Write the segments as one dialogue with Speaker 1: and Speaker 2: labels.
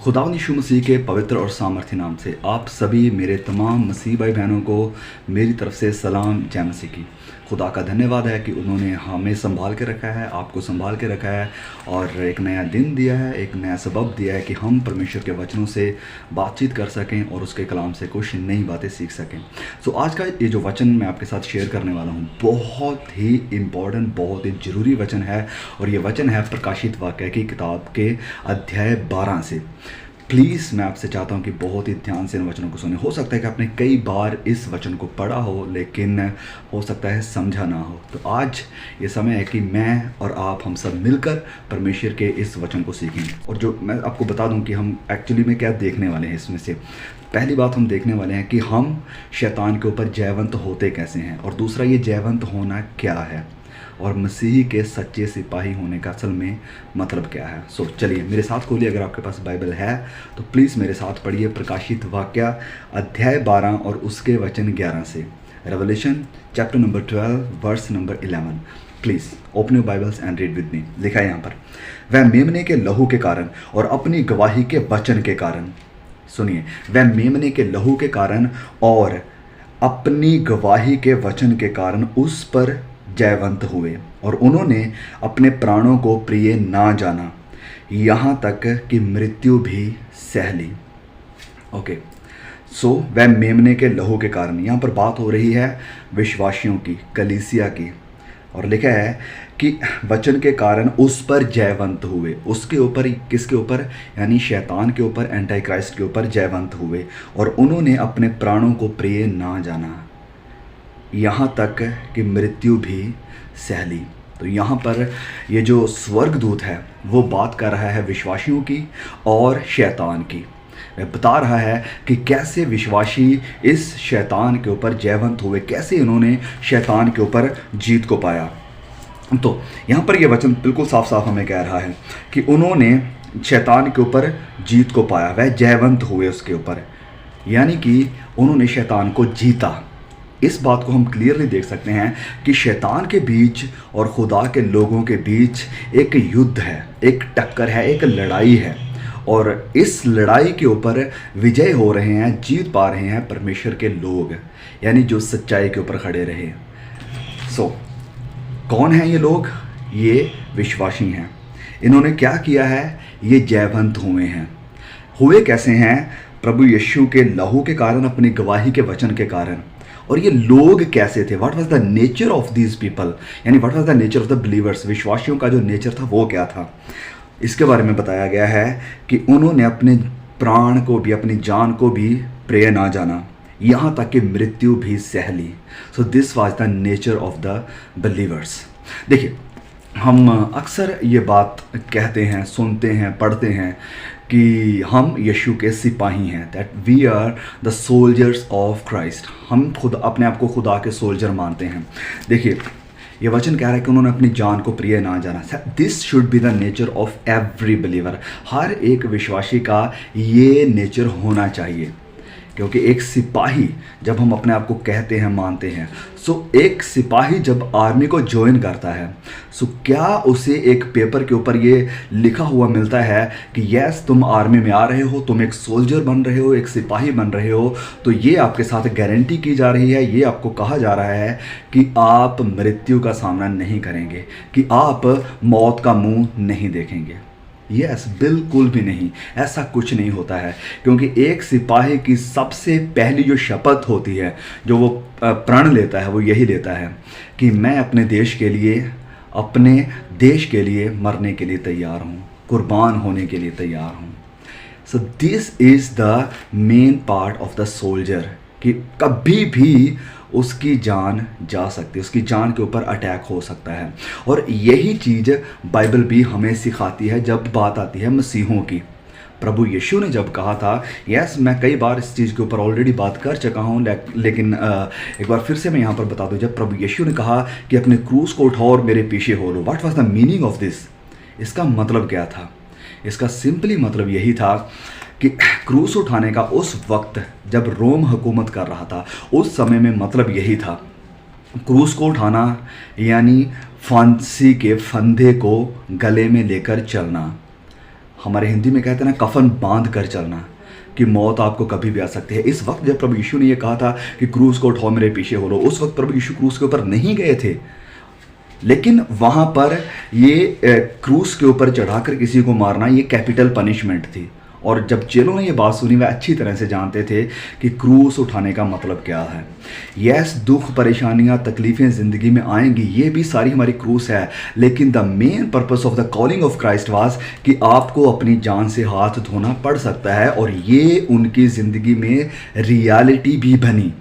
Speaker 1: खुदावंद यीशु मसीह के पवित्र और सामर्थ्य नाम से आप सभी मेरे तमाम मसीह भाई बहनों को मेरी तरफ से सलाम जय मसीह की। खुदा का धन्यवाद है कि उन्होंने हमें संभाल के रखा है, आपको संभाल के रखा है और एक नया दिन दिया है, एक नया सबब दिया है कि हम परमेश्वर के वचनों से बातचीत कर सकें और उसके कलाम से कुछ नई बातें सीख सकें। सो आज का ये जो वचन मैं आपके साथ शेयर करने वाला हूँ बहुत ही इम्पॉर्टेंट, बहुत ही ज़रूरी वचन है और ये वचन है प्रकाशित वाक्य की किताब के अध्याय 12 से। प्लीज़ मैं आपसे चाहता हूँ कि बहुत ही ध्यान से इन वचनों को सुने। हो सकता है कि आपने कई बार इस वचन को पढ़ा हो लेकिन हो सकता है समझा ना हो। तो आज ये समय है कि मैं और आप हम सब मिलकर परमेश्वर के इस वचन को सीखें। और जो मैं आपको बता दूं कि हम एक्चुअली में क्या देखने वाले हैं इसमें से। पहली बात हम देखने वाले हैं कि हम शैतान के ऊपर जयवंत होते कैसे हैं, और दूसरा ये जयवंत होना क्या है, और मसीह के सच्चे सिपाही होने का असल में मतलब क्या है। सो चलिए मेरे साथ खोलिए, अगर आपके पास बाइबल है तो प्लीज़ मेरे साथ पढ़िए प्रकाशित वाक्य अध्याय 12 और उसके वचन 11 से। Revelation chapter number 12 verse number 11। Please open your Bibles and read with me. लिखा है यहाँ पर, वह मेमने के लहू के कारण और अपनी गवाही के वचन के कारण, सुनिए, वह मेमने के लहू के कारण और अपनी गवाही के वचन के कारण उस पर जयवंत हुए और उन्होंने अपने प्राणों को प्रिय ना जाना, यहाँ तक कि मृत्यु भी सह ली। ओके, सो वह मेमने के लहू के कारण, यहाँ पर बात हो रही है विश्वासियों की, कलीसिया की, और लिखा है कि वचन के कारण उस पर जयवंत हुए। उसके ऊपर, किसके ऊपर, यानी शैतान के ऊपर, एंटी क्राइस्ट के ऊपर जयवंत हुए और उन्होंने अपने प्राणों को प्रिय ना जाना, यहाँ तक कि मृत्यु भी सह ली। तो यहाँ पर ये जो स्वर्गदूत है वो बात कर रहा है विश्वासियों की और शैतान की। वह बता रहा है कि कैसे विश्वासी इस शैतान के ऊपर जयवंत हुए, कैसे इन्होंने शैतान के ऊपर जीत को पाया। तो यहाँ पर यह वचन बिल्कुल साफ साफ हमें कह रहा है कि उन्होंने शैतान के ऊपर जीत को पाया, वह जयवंत हुए उसके ऊपर, यानी कि उन्होंने शैतान को जीता। इस बात को हम क्लियरली देख सकते हैं कि शैतान के बीच और खुदा के लोगों के बीच एक युद्ध है, एक टक्कर है, एक लड़ाई है, और इस लड़ाई के ऊपर विजय हो रहे हैं, जीत पा रहे हैं परमेश्वर के लोग, यानी जो सच्चाई के ऊपर खड़े रहे। सो कौन हैं ये लोग? ये विश्वासी हैं। इन्होंने क्या किया है? ये जयवंत हुए हैं। हुए कैसे हैं? प्रभु यीशु के लहू के कारण, अपनी गवाही के वचन के कारण। और ये लोग कैसे थे? What was the nature of these people, यानी what was the nature of the believers. विश्वासियों का जो नेचर था वो क्या था, इसके बारे में बताया गया है कि उन्होंने अपने प्राण को भी, अपनी जान को भी प्रिय ना जाना, यहाँ तक कि मृत्यु भी सह ली। So this was the nature of the believers. देखिए, हम अक्सर ये बात कहते हैं, सुनते हैं, पढ़ते हैं कि हम यीशु के सिपाही हैं, that we are the soldiers of Christ. हम खुद अपने आप को खुदा के सोल्जर मानते हैं। देखिए, ये वचन कह रहा है कि उन्होंने अपनी जान को प्रिय ना जाना। This should be the nature of every believer. हर एक विश्वासी का ये नेचर होना चाहिए, क्योंकि एक सिपाही, जब हम अपने आप को कहते हैं, मानते हैं, सो एक सिपाही जब आर्मी को ज्वाइन करता है, सो क्या उसे एक पेपर के ऊपर ये लिखा हुआ मिलता है कि यस तुम आर्मी में आ रहे हो, तुम एक सोल्जर बन रहे हो, एक सिपाही बन रहे हो, तो ये आपके साथ गारंटी की जा रही है, ये आपको कहा जा रहा है कि आप मृत्यु का सामना नहीं करेंगे, कि आप मौत का मुंह नहीं देखेंगे। यस, बिल्कुल भी नहीं, ऐसा कुछ नहीं होता है। क्योंकि एक सिपाही की सबसे पहली जो शपथ होती है, जो वो प्रण लेता है, वो यही लेता है कि मैं अपने देश के लिए, अपने देश के लिए मरने के लिए तैयार हूँ, कुर्बान होने के लिए तैयार हूँ। So this is the main part of the soldier, कि कभी भी उसकी जान जा सकती है, उसकी जान के ऊपर अटैक हो सकता है। और यही चीज़ बाइबल भी हमें सिखाती है जब बात आती है मसीहों की। प्रभु यीशु ने जब कहा था, यस मैं कई बार इस चीज़ के ऊपर ऑलरेडी बात कर चुका हूँ, लेकिन एक बार फिर से मैं यहाँ पर बता दूँ, जब प्रभु यीशु ने कहा कि अपने क्रूस को उठाओ और मेरे पीछे हो लो, what was the meaning of this? इसका मतलब क्या था? इसका सिंपली मतलब यही था कि क्रूस उठाने का उस वक्त जब रोम हुकूमत कर रहा था, उस समय में मतलब यही था, क्रूस को उठाना यानी फांसी के फंदे को गले में लेकर चलना। हमारे हिंदी में कहते हैं ना, कफन बांध कर चलना, कि मौत आपको कभी भी आ सकती है। इस वक्त जब प्रभु यीशु ने ये कहा था कि क्रूस को उठाओ मेरे पीछे हो लो, उस वक्त प्रभु यीशु क्रूस के ऊपर नहीं गए थे, लेकिन वहाँ पर ये क्रूस के ऊपर चढ़ाकर किसी को मारना ये कैपिटल पनिशमेंट थी। और जब चेलों ने ये बात सुनी, वह अच्छी तरह से जानते थे कि क्रूस उठाने का मतलब क्या है। यस, दुख, परेशानियां, तकलीफ़ें ज़िंदगी में आएंगी, ये भी सारी हमारी क्रूस है, लेकिन the main purpose of the calling of Christ was कि आपको अपनी जान से हाथ धोना पड़ सकता है, और ये उनकी ज़िंदगी में रियलिटी भी बनी।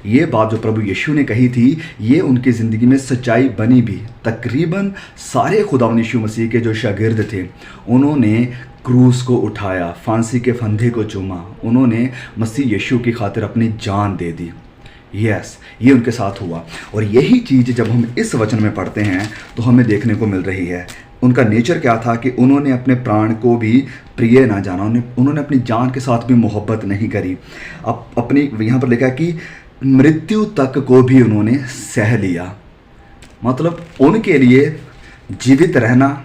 Speaker 1: ये बात जो प्रभु यीशु ने कही थी, ये उनकी ज़िंदगी में सच्चाई बनी भी। तकरीबन सारे खुदावंद यीशु मसीह के जो शागिर्द थे, उन्होंने क्रूस को उठाया, फांसी के फंदे को चूमा, उन्होंने मसीह यीशु की खातिर अपनी जान दे दी। यस, ये उनके साथ हुआ। और यही चीज़ जब हम इस वचन में पढ़ते हैं तो हमें देखने को मिल रही है। उनका नेचर क्या था कि उन्होंने अपने प्राण को भी प्रिय ना जाना, उन्होंने अपनी जान के साथ भी मोहब्बत नहीं करी। अपनी यहाँ पर लिखा कि मृत्यु तक को भी उन्होंने सह लिया। मतलब उनके लिए जीवित रहना,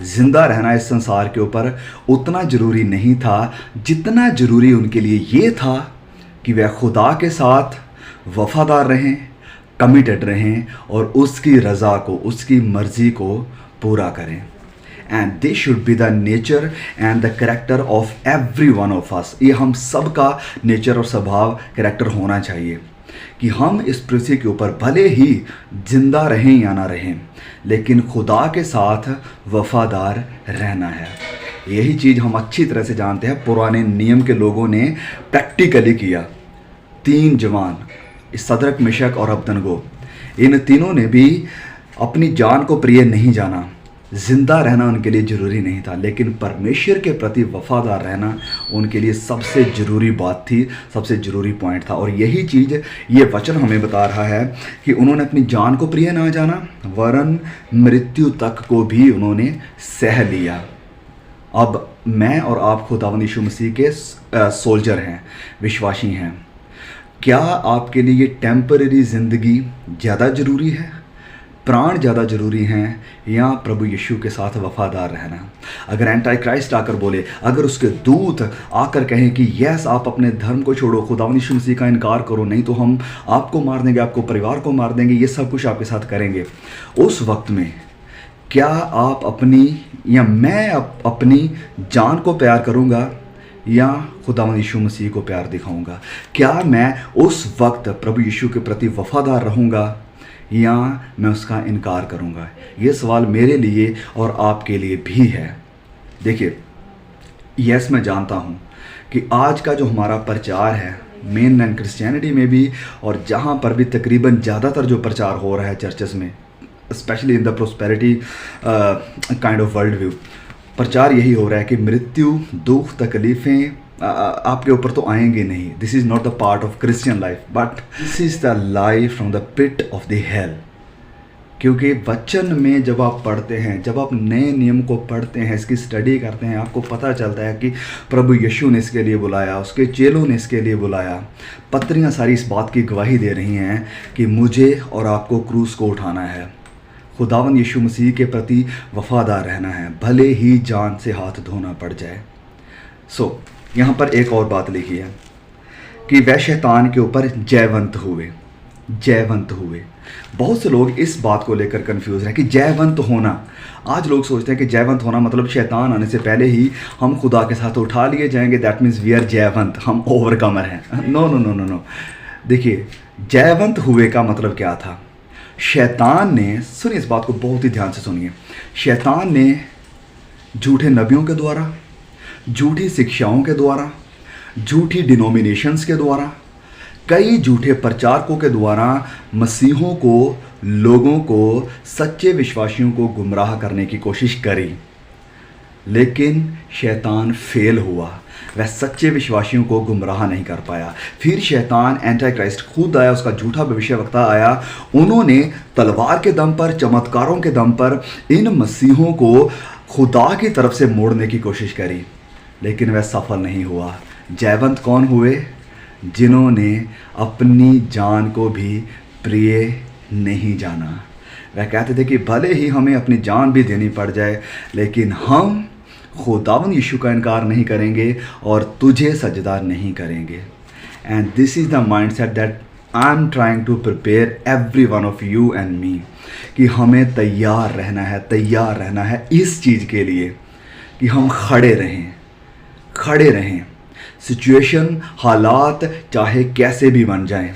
Speaker 1: जिंदा रहना इस संसार के ऊपर उतना ज़रूरी नहीं था जितना ज़रूरी उनके लिए ये था कि वह खुदा के साथ वफादार रहें, कमिटेड रहें और उसकी रज़ा को, उसकी मर्ज़ी को पूरा करें। And this should be the nature and the character of every one of us. ये हम सब का नेचर और स्वभाव, कैरेक्टर होना चाहिए कि हम इस पृथ्वी के ऊपर भले ही जिंदा रहें या ना रहें, लेकिन खुदा के साथ वफादार रहना है। यही चीज़ हम अच्छी तरह से जानते हैं, पुराने नियम के लोगों ने प्रैक्टिकली किया। 3 जवान, सदरक, मिशक और अबदनगो, इन तीनों ने भी अपनी जान को प्रिय नहीं जाना। जिंदा रहना उनके लिए ज़रूरी नहीं था, लेकिन परमेश्वर के प्रति वफादार रहना उनके लिए सबसे ज़रूरी बात थी, सबसे ज़रूरी पॉइंट था। और यही चीज़ ये वचन हमें बता रहा है कि उन्होंने अपनी जान को प्रिय ना जाना, वरन मृत्यु तक को भी उन्होंने सह लिया। अब मैं और आप खुदावंद यीशु मसीह के सोल्जर हैं, विश्वासी हैं। क्या आपके लिए टेम्पररी ज़िंदगी ज़्यादा ज़रूरी है, प्राण ज़्यादा ज़रूरी हैं, या प्रभु यीशु के साथ वफादार रहना? अगर एंटी क्राइस्ट आकर बोले, अगर उसके दूत आकर कहें कि यस आप अपने धर्म को छोड़ो, खुदावंद यीशु मसीह का इनकार करो, नहीं तो हम आपको मार देंगे, आपको परिवार को मार देंगे, ये सब कुछ आपके साथ करेंगे, उस वक्त में क्या आप अपनी या मैं अपनी जान को प्यार करूँगा या खुदावंद यीशु मसीह को प्यार दिखाऊंगा? क्या मैं उस वक्त प्रभु यीशु के प्रति वफादार रहूँगा या मैं उसका इनकार करूँगा? ये सवाल मेरे लिए और आपके लिए भी है। देखिए, यस मैं जानता हूँ कि आज का जो हमारा प्रचार है, मेन एंड क्रिश्चियनिटी में भी और जहाँ पर भी तकरीबन ज़्यादातर जो प्रचार हो रहा है चर्चेस में, specially in the prosperity kind of world view, प्रचार यही हो रहा है कि मृत्यु, दुख, तकलीफ़ें आपके ऊपर तो आएंगे नहीं। This is not the part of Christian life, but this is the life from the pit of the hell. क्योंकि वचन में जब आप पढ़ते हैं, जब आप नए नियम को पढ़ते हैं, इसकी स्टडी करते हैं, आपको पता चलता है कि प्रभु यीशु ने इसके लिए बुलाया, उसके चेलों ने इसके लिए बुलाया। पत्रियाँ सारी इस बात की गवाही दे रही हैं कि मुझे और आपको क्रूस को उठाना है, खुदावंद यीशु मसीह के प्रति वफादार रहना है, भले ही जान से हाथ धोना पड़ जाए। सो यहाँ पर एक और बात लिखी है कि वह शैतान के ऊपर जयवंत हुए। जयवंत हुए, बहुत से लोग इस बात को लेकर कंफ्यूज हैं कि जयवंत होना, आज लोग सोचते हैं कि जयवंत होना मतलब शैतान आने से पहले ही हम खुदा के साथ उठा लिए जाएंगे, दैट मीन्स वी आर जयवंत, हम ओवरकमर हैं। No no no no no. देखिए, जयवंत हुए का मतलब क्या था? शैतान ने, सुनिए इस बात को बहुत ही ध्यान से सुनिए, शैतान ने झूठे नबियों के द्वारा, झूठी शिक्षाओं के द्वारा, झूठी डिनोमिनेशंस के द्वारा, कई झूठे प्रचारकों के द्वारा मसीहों को, लोगों को, सच्चे विश्वासियों को गुमराह करने की कोशिश करी, लेकिन शैतान फेल हुआ। वह सच्चे विश्वासियों को गुमराह नहीं कर पाया। फिर शैतान एंटी क्राइस्ट खुद आया, उसका झूठा भविष्यवक्ता आया, उन्होंने तलवार के दम पर, चमत्कारों के दम पर इन मसीहों को खुदा की तरफ से मोड़ने की कोशिश करी, लेकिन वह सफल नहीं हुआ। जयवंत कौन हुए? जिन्होंने अपनी जान को भी प्रिय नहीं जाना। वह कहते थे कि भले ही हमें अपनी जान भी देनी पड़ जाए, लेकिन हम खुदावंद यीशु का इनकार नहीं करेंगे और तुझे सजदा नहीं करेंगे। And this is the mind set that I am trying to prepare every one of you and me, कि हमें तैयार रहना है इस चीज़ के लिए कि हम खड़े रहें। सिचुएशन, हालात चाहे कैसे भी बन जाएं,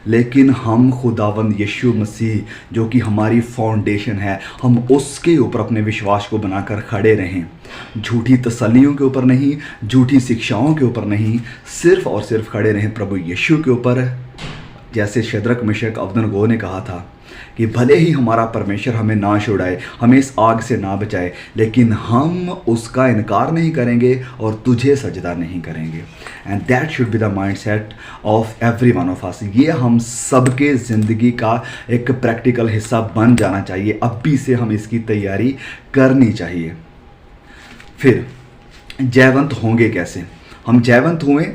Speaker 1: लेकिन हम खुदावंद यीशु मसीह जो कि हमारी फाउंडेशन है, हम उसके ऊपर अपने विश्वास को बनाकर खड़े रहें। झूठी तसल्लियों के ऊपर नहीं, झूठी शिक्षाओं के ऊपर नहीं, सिर्फ और सिर्फ खड़े रहें प्रभु यीशु के ऊपर। जैसे शद्रक मेशक अबेदनगो ने कहा था कि भले ही हमारा परमेश्वर हमें ना छुड़ाए, हमें इस आग से ना बचाए, लेकिन हम उसका इनकार नहीं करेंगे और तुझे सजदा नहीं करेंगे। And that should be the mind set of every one of us. ये हम सबके ज़िंदगी का एक प्रैक्टिकल हिस्सा बन जाना चाहिए। अभी से हम इसकी तैयारी करनी चाहिए। फिर जयवंत होंगे कैसे? हम जयवंत हुए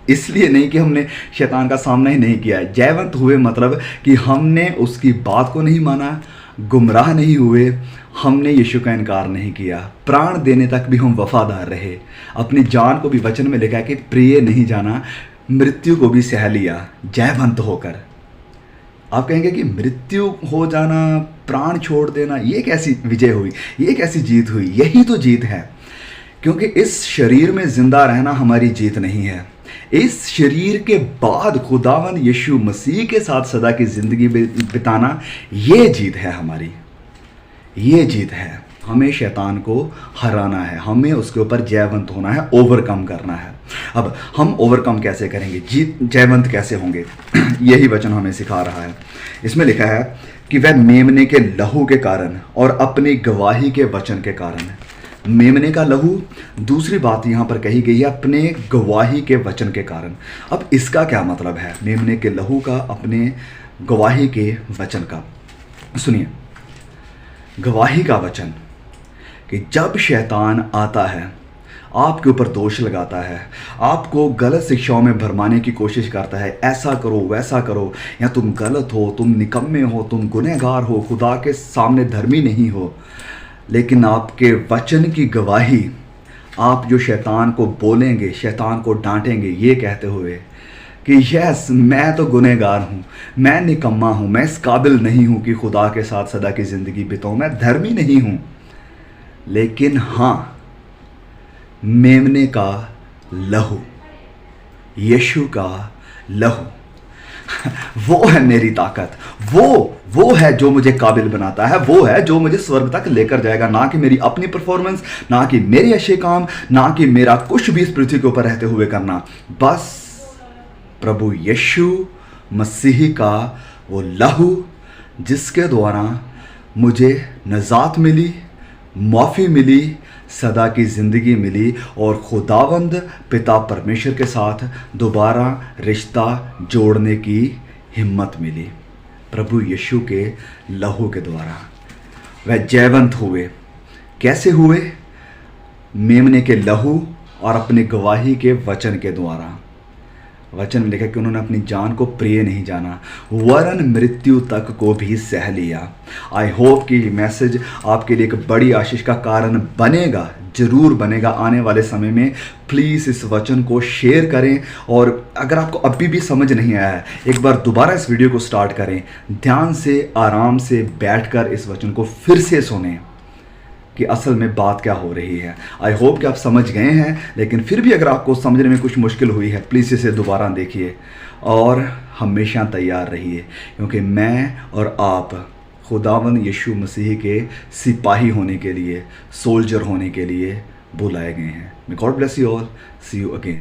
Speaker 1: इसलिए नहीं कि हमने शैतान का सामना ही नहीं किया है। जयवंत हुए मतलब कि हमने उसकी बात को नहीं माना, गुमराह नहीं हुए, हमने यीशु का इनकार नहीं किया, प्राण देने तक भी हम वफादार रहे, अपनी जान को भी वचन में लिखा कि प्रिय नहीं जाना, मृत्यु को भी सह लिया जयवंत होकर। आप कहेंगे कि मृत्यु हो जाना, प्राण छोड़ देना, ये कैसी विजय हुई, ये कैसी जीत हुई? यही तो जीत है, क्योंकि इस शरीर में जिंदा रहना हमारी जीत नहीं है। इस शरीर के बाद खुदावंद यीशु मसीह के साथ सदा की ज़िंदगी बिताना, ये जीत है हमारी, ये जीत है। हमें शैतान को हराना है, हमें उसके ऊपर जयवंत होना है, ओवरकम करना है। अब हम ओवरकम कैसे करेंगे, जयवंत कैसे होंगे? यही वचन हमें सिखा रहा है। इसमें लिखा है कि वह मेमने के लहू के कारण और अपनी गवाही के वचन के कारण। मेमने का लहू, दूसरी बात यहाँ पर कही गई है अपने गवाही के वचन के कारण। अब इसका क्या मतलब है, मेमने के लहू का, अपने गवाही के वचन का? सुनिए, गवाही का वचन कि जब शैतान आता है, आपके ऊपर दोष लगाता है, आपको गलत शिक्षाओं में भरमाने की कोशिश करता है, ऐसा करो वैसा करो, या तुम गलत हो, तुम निकम्मे हो, तुम गुनहगार हो, खुदा के सामने धर्मी नहीं हो, लेकिन आपके वचन की गवाही, आप जो शैतान को बोलेंगे, शैतान को डांटेंगे ये कहते हुए कि यस, मैं तो गुनहगार हूँ, मैं निकम्मा हूँ, मैं इस काबिल नहीं हूँ कि खुदा के साथ सदा की ज़िंदगी बिताऊँ, मैं धर्मी नहीं हूँ, लेकिन हाँ, मेमने का लहू, यीशु का लहू, वो है मेरी ताकत, वो है जो मुझे काबिल बनाता है, वो है जो मुझे स्वर्ग तक लेकर जाएगा। ना कि मेरी अपनी परफॉर्मेंस, ना कि मेरे अच्छे काम, ना कि मेरा कुछ भी इस पृथ्वी के ऊपर रहते हुए करना, बस प्रभु यीशु मसीह का वो लहू जिसके द्वारा मुझे नजात मिली, माफ़ी मिली, सदा की ज़िंदगी मिली और खुदावंद पिता परमेश्वर के साथ दोबारा रिश्ता जोड़ने की हिम्मत मिली प्रभु यीशु के लहू के द्वारा। वह जयवंत हुए। कैसे हुए? मेमने के लहू और अपनी गवाही के वचन के द्वारा। वचन में लिखा कि उन्होंने अपनी जान को प्रिय नहीं जाना, वरन मृत्यु तक को भी सह लिया। आई होप कि ये मैसेज आपके लिए एक बड़ी आशीष का कारण बनेगा, जरूर बनेगा। आने वाले समय में प्लीज़ इस वचन को शेयर करें, और अगर आपको अभी भी समझ नहीं आया है, एक बार दोबारा इस वीडियो को स्टार्ट करें, ध्यान से आराम से बैठकर इस वचन को फिर से सुनें कि असल में बात क्या हो रही है। आई होप कि आप समझ गए हैं, लेकिन फिर भी अगर आपको समझने में कुछ मुश्किल हुई है, प्लीज़ इसे दोबारा देखिए और हमेशा तैयार रहिए, क्योंकि मैं और आप खुदावंद यीशु मसीह के सिपाही होने के लिए, सोल्जर होने के लिए बुलाए गए हैं। May God bless you all, see you again.